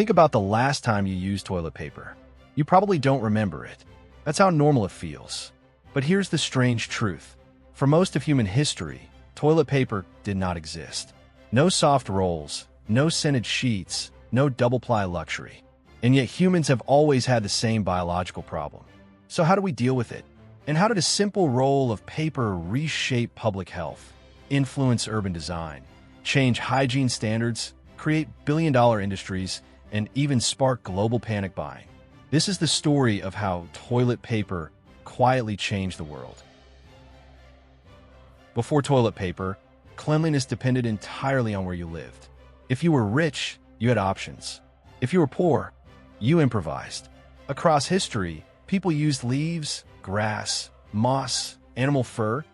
Think about the last time you used toilet paper. You probably don't remember it. That's how normal it feels. But here's the strange truth. For most of human history, toilet paper did not exist. No soft rolls, no scented sheets, no double-ply luxury. And yet humans have always had the same biological problem. So how do we deal with it? And how did a simple roll of paper reshape public health, influence urban design, change hygiene standards, create billion-dollar industries, and even spark global panic buying? This is the story of how toilet paper quietly changed the world. Before toilet paper, cleanliness depended entirely on where you lived. If you were rich, you had options. If you were poor, you improvised. Across history, people used leaves, grass, moss, animal fur,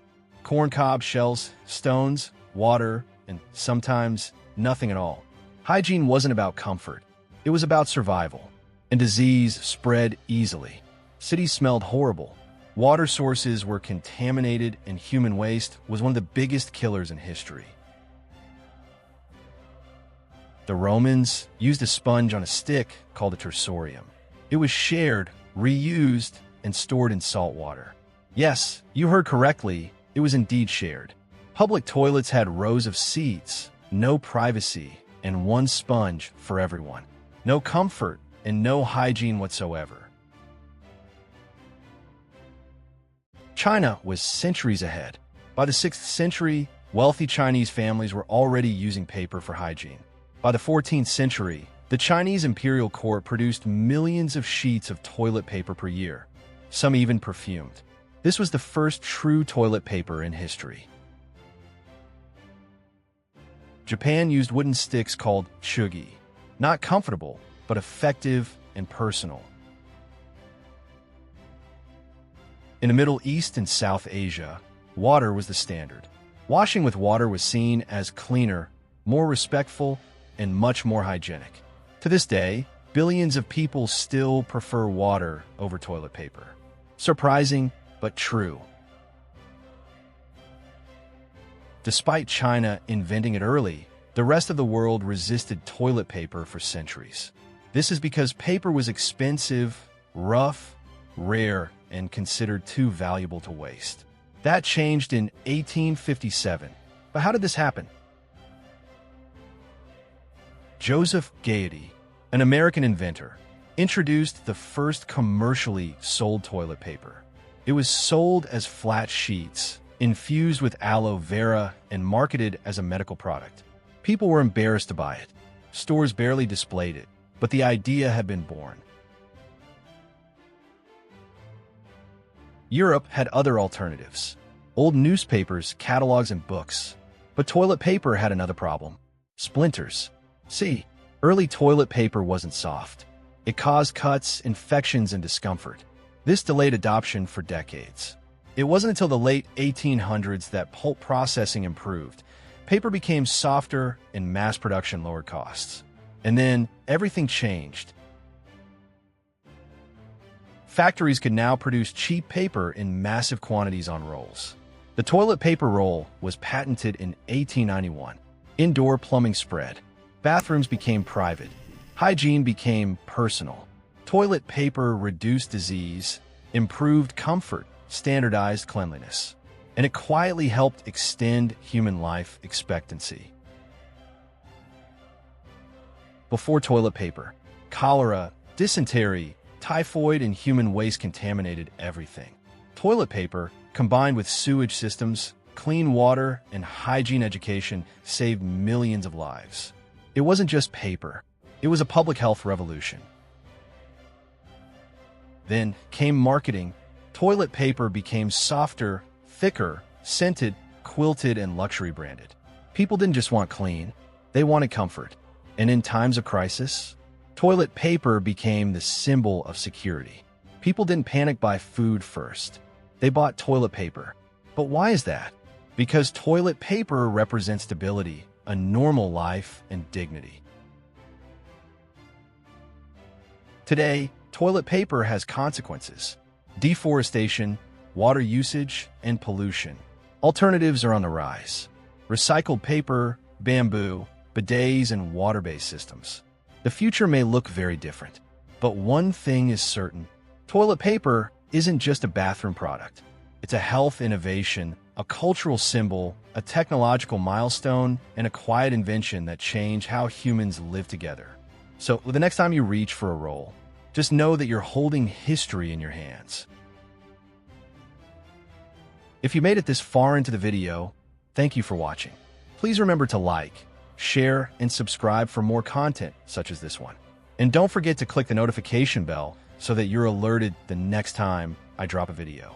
corn cob shells, stones, water, and sometimes nothing at all. Hygiene wasn't about comfort. It was about survival. And disease spread easily. Cities smelled horrible. Water sources were contaminated, and human waste was one of the biggest killers in history. The Romans used a sponge on a stick called a tersorium. It was shared, reused, and stored in salt water. Yes, you heard correctly, it was indeed shared. Public toilets had rows of seats, no privacy, and one sponge for everyone. No comfort and no hygiene whatsoever. China was centuries ahead. By the 6th century, wealthy Chinese families were already using paper for hygiene. By the 14th century, the Chinese imperial court produced millions of sheets of toilet paper per year, some even perfumed. This was the first true toilet paper in history. Japan used wooden sticks called chugi. Not comfortable, but effective and personal. In the Middle East and South Asia, water was the standard. Washing with water was seen as cleaner, more respectful, and much more hygienic. To this day, billions of people still prefer water over toilet paper. Surprising, but true. Despite China inventing it early, the rest of the world resisted toilet paper for centuries. This is because paper was expensive, rough, rare, and considered too valuable to waste. That changed in 1857. But how did this happen? Joseph Gaiety, an American inventor, introduced the first commercially sold toilet paper. It was sold as flat sheets, infused with aloe vera, and marketed as a medical product. People were embarrassed to buy it. Stores barely displayed it, but the idea had been born. Europe had other alternatives: old newspapers, catalogs, and books. But toilet paper had another problem: splinters. See, early toilet paper wasn't soft. It caused cuts, infections, and discomfort. This delayed adoption for decades. It wasn't until the late 1800s that pulp processing improved. Paper became softer and mass production lowered costs. And then everything changed. Factories could now produce cheap paper in massive quantities on rolls. The toilet paper roll was patented in 1891. Indoor plumbing spread. Bathrooms became private. Hygiene became personal. Toilet paper reduced disease, improved comfort, standardized cleanliness, and it quietly helped extend human life expectancy. Before toilet paper, cholera, dysentery, typhoid, and human waste contaminated everything. Toilet paper, combined with sewage systems, clean water, and hygiene education, saved millions of lives. It wasn't just paper. It was a public health revolution. Then came marketing. Toilet paper became softer, thicker, scented, quilted, and luxury branded. People didn't just want clean, they wanted comfort. And in times of crisis, toilet paper became the symbol of security. People didn't panic buy food first. They bought toilet paper. But why is that? Because toilet paper represents stability, a normal life, and dignity. Today, toilet paper has consequences: deforestation, water usage, and pollution. Alternatives are on the rise: recycled paper, bamboo, bidets, and water-based systems. The future may look very different, but one thing is certain. Toilet paper isn't just a bathroom product. It's a health innovation, a cultural symbol, a technological milestone, and a quiet invention that changed how humans live together. So the next time you reach for a roll, just know that you're holding history in your hands. If you made it this far into the video, thank you for watching. Please remember to like, share, and subscribe for more content such as this one. And don't forget to click the notification bell so that you're alerted the next time I drop a video.